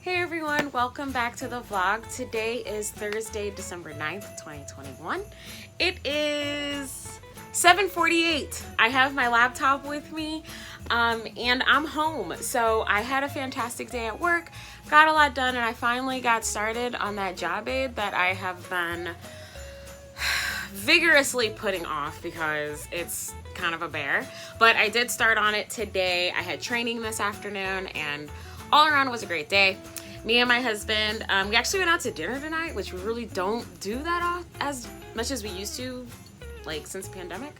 Hey everyone, welcome back to the vlog. Today is Thursday, December 9th, 2021. It is 7:48. I have my laptop with me and I'm home. So I had a fantastic day at work, got a lot done, and I finally got started on that job aid that I have been vigorously putting off because it's kind of a bear. But I did start on it today. I had training this afternoon and all around it was a great day. Me and my husband, we actually went out to dinner tonight, which we really don't do that as much as we used to, like since the pandemic.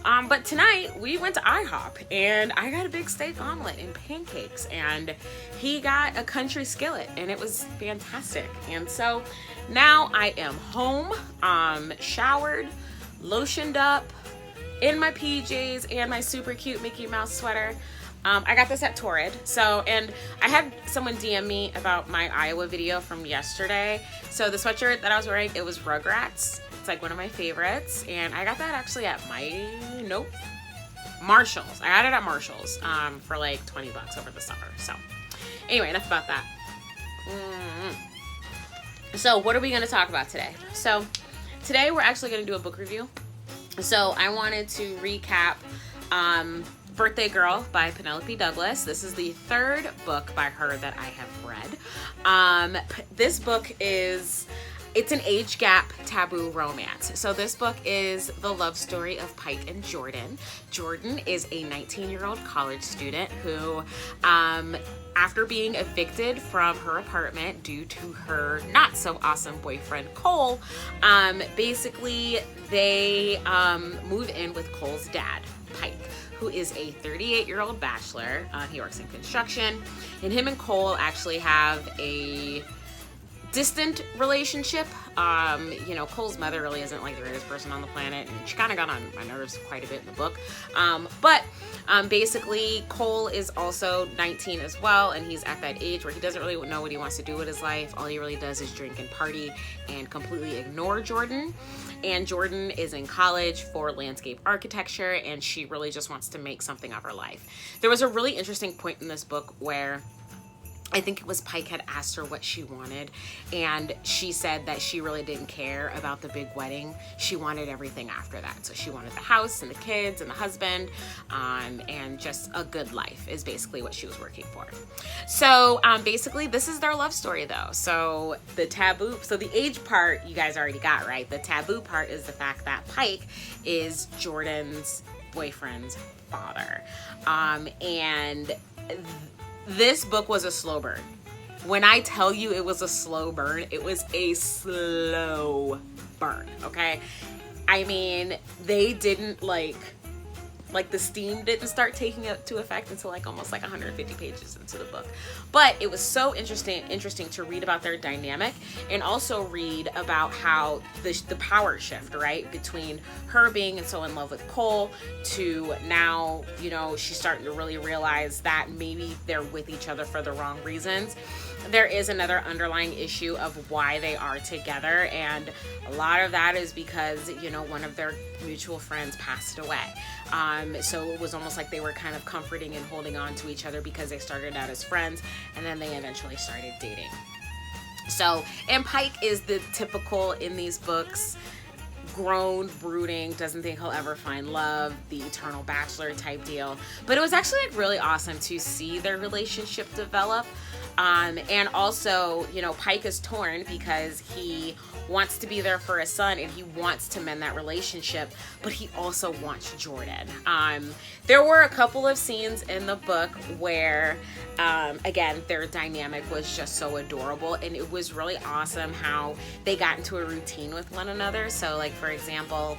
But tonight we went to IHOP and I got a big steak omelet and pancakes, and he got a country skillet, and it was fantastic. And so now I am home, showered, lotioned up, in my PJs and my super cute Mickey Mouse sweater. I got this at Torrid. And I had someone DM me about my Iowa video from yesterday. So the sweatshirt that I was wearing, it was Rugrats. It's like one of my favorites. And I got that actually at Marshalls. I got it at Marshalls for like 20 bucks over the summer. So anyway, enough about that. So what are we going to talk about today? So today we're actually going to do a book review. So I wanted to recap Birthday Girl by Penelope Douglas. This is the third book by her that I have read. This book it's an age gap taboo romance. So this book is the love story of Pike and Jordan. Jordan is a 19-year-old college student who, after being evicted from her apartment due to her not so awesome boyfriend Cole, basically they move in with Cole's dad, Pike, who is a 38-year-old bachelor. He works in construction, and him and Cole actually have a distant relationship. Cole's mother really isn't like the greatest person on the planet, and she kind of got on my nerves quite a bit in the book. Basically, Cole is also 19 as well, and he's at that age where he doesn't really know what he wants to do with his life. All he really does is drink and party and completely ignore Jordan. And Jordan is in college for landscape architecture, and she really just wants to make something of her life. There was a really interesting point in this book where I think it was Pike had asked her what she wanted, and she said that she really didn't care about the big wedding. She wanted everything after that. So she wanted the house and the kids and the husband, and just a good life is basically what she was working for. So basically this is their love story though. So the age part you guys already got, right? The taboo part is the fact that Pike is Jordan's boyfriend's father. This book was a slow burn. When I tell you it was a slow burn, it was a slow burn, okay? I mean, they didn't like the steam didn't start taking it to effect until almost 150 pages into the book. But it was so interesting to read about their dynamic, and also read about how the power shift, right? Between her being so in love with Cole to now, she's starting to really realize that maybe they're with each other for the wrong reasons. There is another underlying issue of why they are together, and a lot of that is because, one of their mutual friends passed away. So it was almost like they were kind of comforting and holding on to each other because they started out as friends and then they eventually started dating. So, and Pike is the typical, in these books, grown, brooding, doesn't think he'll ever find love, the eternal bachelor type deal. But it was actually really awesome to see their relationship develop. And also, Pike is torn because he wants to be there for his son and he wants to mend that relationship, but he also wants Jordan. There were a couple of scenes in the book where, again, their dynamic was just so adorable, and it was really awesome how they got into a routine with one another. So for example,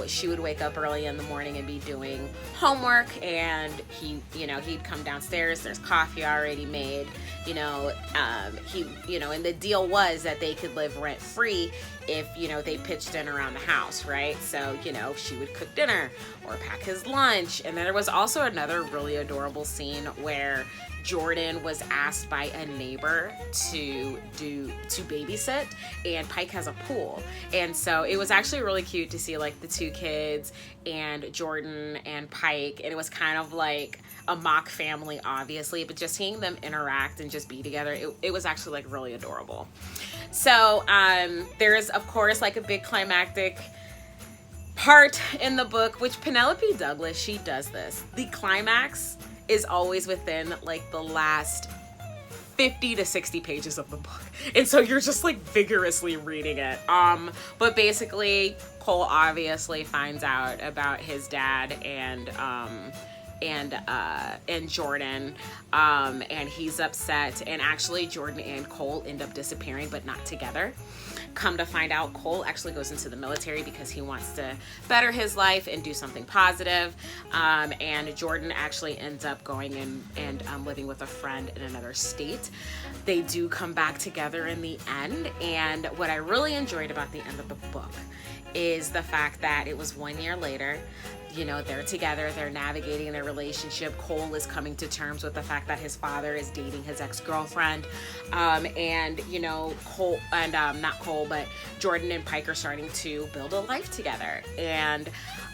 she would wake up early in the morning and be doing homework, and he'd come downstairs, there's coffee already made, and the deal was that they could live rent free if they pitched in around the house, right? So she would cook dinner, or pack his lunch. And then there was also another really adorable scene where Jordan was asked by a neighbor to babysit, and Pike has a pool. And so it was actually really cute to see like the two kids and Jordan and Pike, and it was kind of like a mock family, obviously, but just seeing them interact and just be together, it was actually like really adorable. So there is, of course, like a big climactic part in the book, which Penelope Douglas, she does this. The climax is always within like the last 50 to 60 pages of the book. And so you're just like vigorously reading it. But basically Cole obviously finds out about his dad and Jordan, and he's upset, and actually Jordan and Cole end up disappearing but not together. Come to find out, Cole actually goes into the military because he wants to better his life and do something positive, and Jordan actually ends up going in and living with a friend in another state. They do come back together in the end, and what I really enjoyed about the end of the book is the fact that it was 1 year later. You know, they're together, they're navigating their relationship. Cole is coming to terms with the fact that his father is dating his ex-girlfriend. And, you know, Cole, and not Cole, but Jordan and Pike are starting to build a life together. And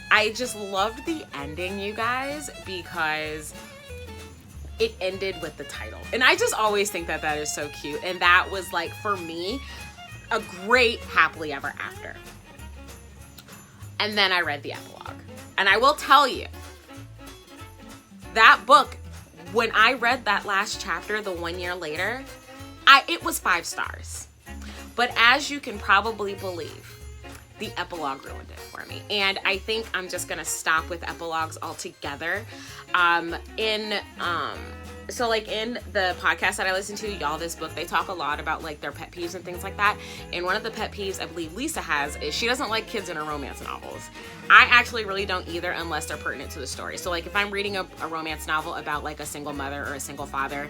I just loved the ending, you guys, because it ended with the title. And I just always think that that is so cute. And that was, like, for me, a great happily ever after. And then I read the epilogue. And I will tell you, that book, when I read that last chapter, the 1 year later, it was 5 stars. But as you can probably believe, the epilogue ruined it for me. And I think I'm just gonna stop with epilogues altogether. So like in the podcast that I listen to, Y'all This Book, they talk a lot about like their pet peeves and things like that. And one of the pet peeves I believe Lisa has is she doesn't like kids in her romance novels. I actually really don't either unless they're pertinent to the story. So like if I'm reading a romance novel about like a single mother or a single father,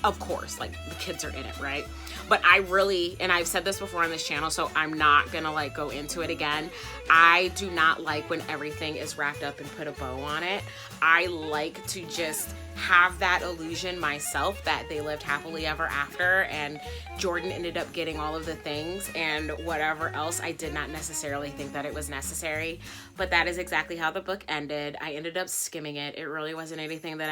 of course, like the kids are in it, right? But I really, and I've said this before on this channel, so I'm not gonna like go into it again. I do not like when everything is wrapped up and put a bow on it. I like to just have that illusion myself that they lived happily ever after and Jordan ended up getting all of the things and whatever else. I did not necessarily think that it was necessary, but that is exactly how the book ended. I ended up skimming it. It really wasn't anything that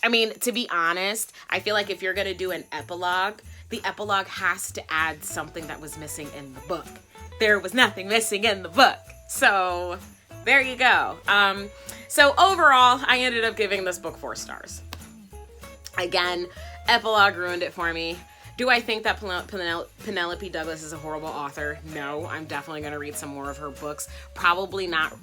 I mean, to be honest, I feel like if you're gonna do an epilogue, the epilogue has to add something that was missing in the book. There was nothing missing in the book. So there you go. So overall, I ended up giving this book 4 stars. Again, epilogue ruined it for me. Do I think that Penelope Douglas is a horrible author? No, I'm definitely gonna read some more of her books. Probably not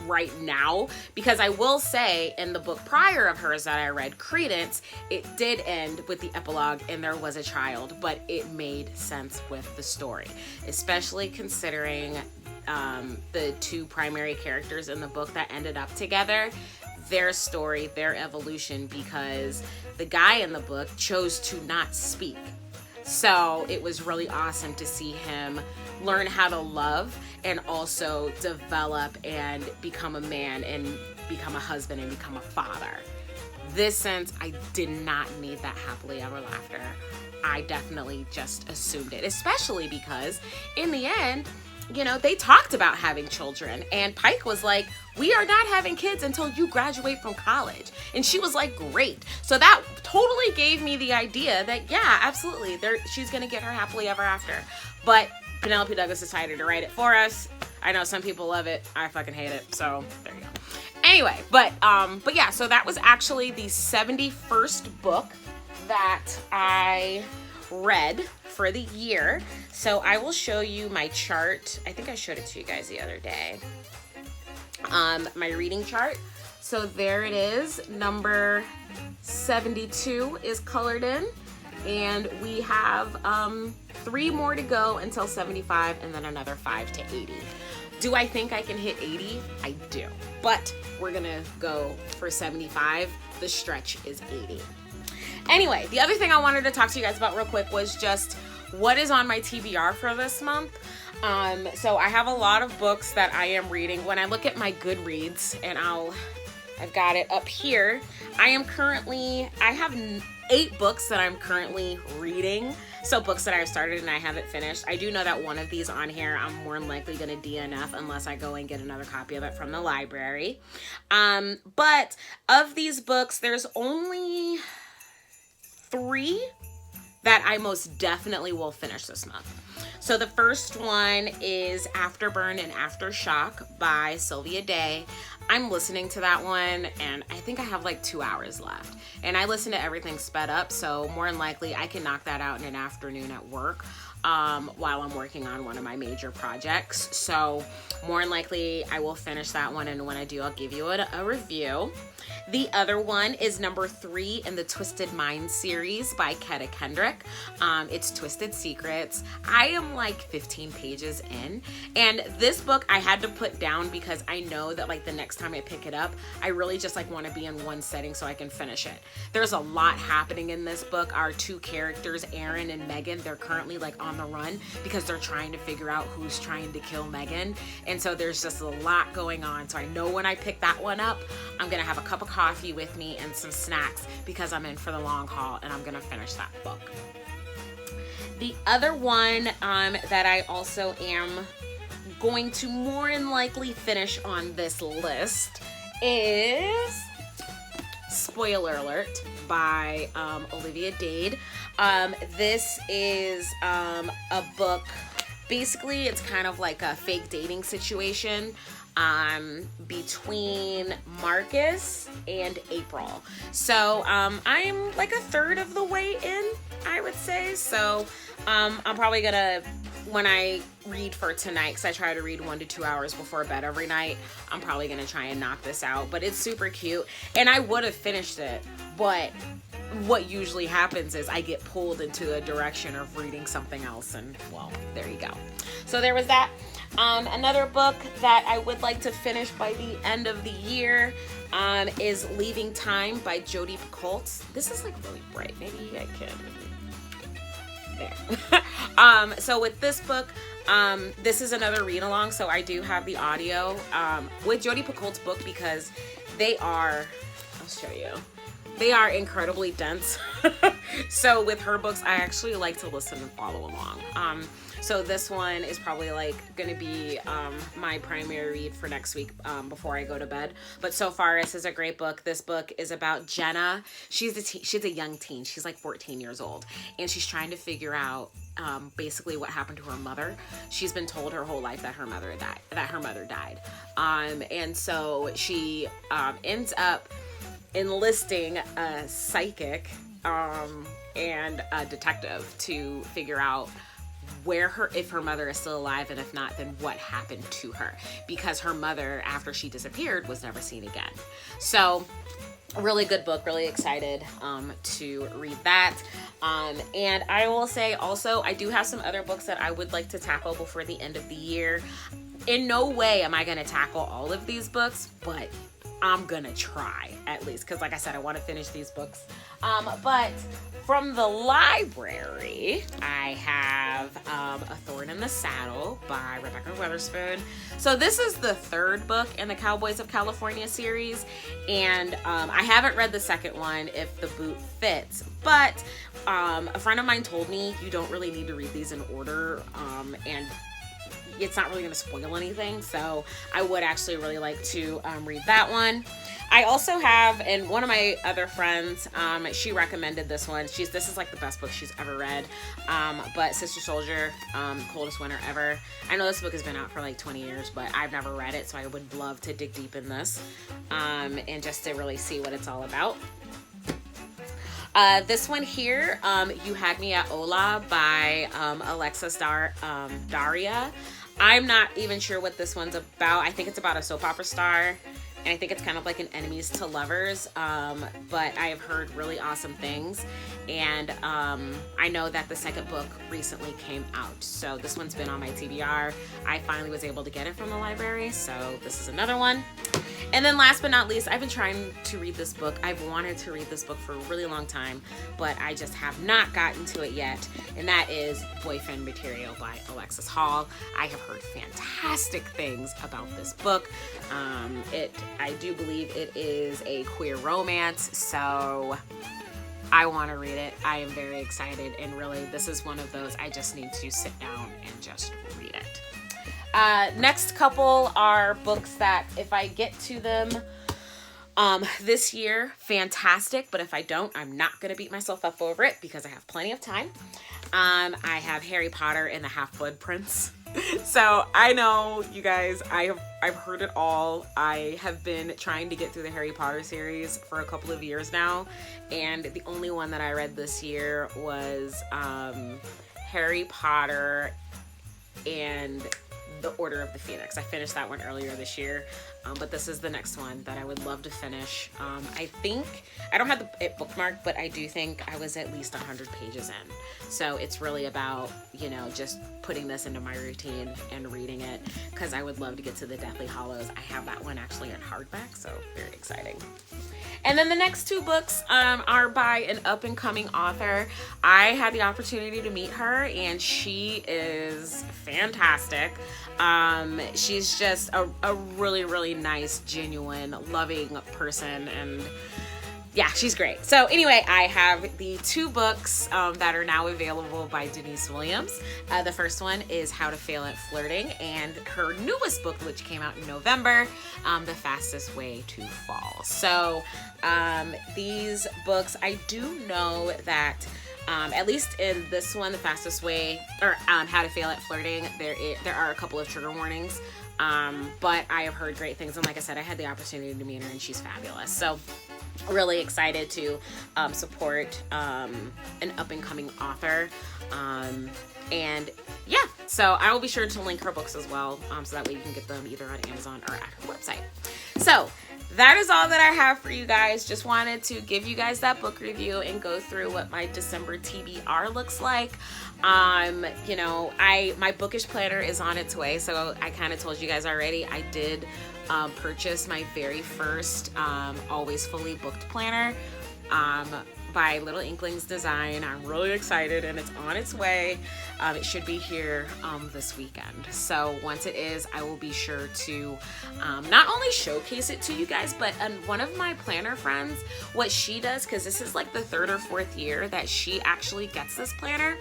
right now, because I will say in the book prior of hers that I read, Credence, it did end with the epilogue and there was a child, but it made sense with the story, especially considering the 2 primary characters in the book that ended up together, their story, their evolution, because the guy in the book chose to not speak. So it was really awesome to see him learn how to love and also develop and become a man and become a husband and become a father. This sense, I did not need that happily ever after. I definitely just assumed it, especially because in the end, you know, they talked about having children and Pike was like, we are not having kids until you graduate from college. And she was like, great. So that totally gave me the idea that, yeah, absolutely, she's gonna get her happily ever after. But Penelope Douglas decided to write it for us. I know some people love it. I fucking hate it. So there you go. Anyway, but yeah, so that was actually the 71st book that I read for the year. So I will show you my chart. I think I showed it to you guys the other day. My reading chart. So there it is. Number 72 is colored in. And we have 3 more to go until 75 and then another 5 to 80. Do I think I can hit 80? I do. But we're gonna go for 75. The stretch is 80. Anyway, the other thing I wanted to talk to you guys about real quick was just what is on my TBR for this month. So I have a lot of books that I am reading. When I look at my Goodreads, and I've got it up here, I have 8 books that I'm currently reading. So books that I've started and I haven't finished. I do know that one of these on here I'm more than likely going to DNF unless I go and get another copy of it from the library. But of these books, there's only 3 that I most definitely will finish this month. So the first one is Afterburn and Aftershock by Sylvia Dade. I'm listening to that one, and I think I have like 2 hours left. And I listen to everything sped up, so more than likely I can knock that out in an afternoon at work while I'm working on one of my major projects. So more than likely I will finish that one, and when I do, I'll give you a review. The other one is number 3 in the Twisted Mind series by Kendric. It's Twisted Secrets. I am like 15 pages in, and this book I had to put down because I know that like the next time I pick it up, I really just like want to be in one setting so I can finish it. There's a lot happening in this book. Our 2 characters, Aaron and Megan, they're currently like on the run because they're trying to figure out who's trying to kill Megan, and so there's just a lot going on. So I know when I pick that one up, I'm gonna have a cup of coffee with me and some snacks because I'm in for the long haul, and I'm gonna finish that book. The other one that I also am going to more than likely finish on this list is, spoiler alert, by Olivia Dade. This is a book, basically it's kind of like a fake dating situation between Marcus and April. So I'm like a third of the way in, I would say. So I'm probably gonna, when I read for tonight, because I try to read 1 to 2 hours before bed every night, I'm probably gonna try and knock this out. But it's super cute, and I would have finished it, but what usually happens is I get pulled into a direction of reading something else, and well, there you go. So there was that. Another book that I would like to finish by the end of the year is Leaving Time by Jodi Picoult. This is like really bright. Maybe I can. There. So with this book, this is another read along. So I do have the audio with Jodi Picoult's book because they are, I'll show you. They are incredibly dense. So with her books, I actually like to listen and follow along. So this one is probably like gonna be my primary read for next week before I go to bed. But so far, this is a great book. This book is about Jenna. She's a young teen. She's like 14 years old, and she's trying to figure out basically what happened to her mother. She's been told her whole life that her mother died. And so she ends up enlisting a psychic and a detective to figure out if her mother is still alive, and if not, then what happened to her, because her mother, after she disappeared, was never seen again. So really good book, really excited to read that. And I will say also, I do have some other books that I would like to tackle before the end of the year. In no way am I going to tackle all of these books, but I'm gonna try at least, because like I said, I want to finish these books. But from the library, I have A Thorn in the Saddle by Rebekah Weatherspoon. So this is the 3rd book in the Cowboys of California series, and I haven't read the second one, If the Boot Fits, but a friend of mine told me you don't really need to read these in order, and it's not really going to spoil anything, so I would actually really like to read that one. I also have, and one of my other friends, she recommended this one. This is like the best book she's ever read, but Sister Souljah, Coldest Winter Ever. I know this book has been out for like 20 years, but I've never read it, so I would love to dig deep in this and just to really see what it's all about. This one here, You Had Me at Hola by Alexis, Daria. I'm not even sure what this one's about. I think it's about a soap opera star and I think it's kind of like an enemies to lovers, but I have heard really awesome things, and I know that the second book recently came out, so this one's been on my TBR. I finally was able to get it from the library, so this is another one. And then last but not least, I've been trying to read this book. I've wanted to read this book for a really long time, but I just have not gotten to it yet, and that is Boyfriend Material by Alexis Hall. I have heard fantastic things about this book. I do believe it is a queer romance, so I want to read it. I am very excited, and really this is one of those I just need to sit down and just read it. Next couple are books that if I get to them this year, fantastic, but if I don't, I'm not going to beat myself up over it because I have plenty of time. I have Harry Potter and the Half-Blood Prince. So I know you guys, I've heard it all. I have been trying to get through the Harry Potter series for a couple of years now, and the only one that I read this year was Harry Potter and the Order of the Phoenix. I finished that one earlier this year, but this is the next one that I would love to finish. I think, I don't have it bookmarked, but I do think I was at least 100 pages in. So it's really about, you know, just putting this into my routine and reading it, because I would love to get to the Deathly Hallows. I have that one actually in hardback, so very exciting. And then the next two books are by an up-and-coming author. I had the opportunity to meet her, and she is fantastic. She's just a really, really nice, genuine, loving person, and yeah, she's great. So anyway, I have the two books that are now available by Denise Williams. The first one is How to Fail at Flirting, and her newest book, which came out in November, The Fastest Way to Fall. So these books, I do know that at least in this one, The Fastest Way, or How to Fail at Flirting, there are a couple of trigger warnings, but I have heard great things, and like I said, I had the opportunity to meet her, and she's fabulous. So really excited to support an up-and-coming author, and yeah, so I will be sure to link her books as well, so that way you can get them either on Amazon or at her website. So that is all that I have for you guys. Just wanted to give you guys that book review and go through what my December TBR looks like. You know, my bookish planner is on its way, so I kind of told you guys already. I did purchase my very first always fully booked planner by Little Inklings Design. I'm really excited, and it's on its way. It should be here this weekend. So once it is, I will be sure to not only showcase it to you guys, but one of my planner friends, what she does, because this is like the third or fourth year that she actually gets this planner,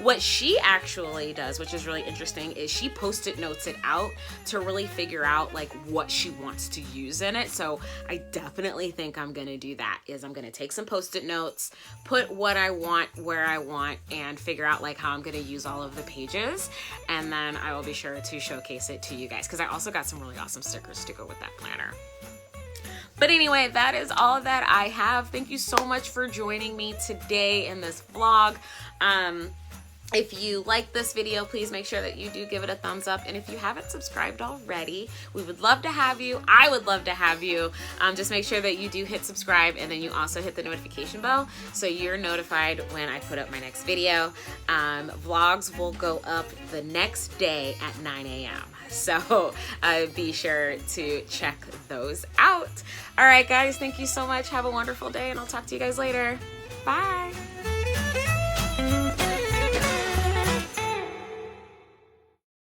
what she actually does, which is really interesting, is she post-it notes it out to really figure out like what she wants to use in it. So I definitely think I'm gonna do that, is I'm gonna take some post-it notes, put what I want where I want, and figure out like how I'm gonna use all of the pages, and then I will be sure to showcase it to you guys, because I also got some really awesome stickers to go with that planner. But anyway, that is all that I have. Thank you so much for joining me today in this vlog. If you like this video, please make sure that you do give it a thumbs up. And if you haven't subscribed already, we would love to have you. I would love to have you. Just make sure that you do hit subscribe, and then you also hit the notification bell so you're notified when I put up my next video. Vlogs will go up the next day at 9 a.m. So be sure to check those out. All right, guys, thank you so much. Have a wonderful day, and I'll talk to you guys later. Bye.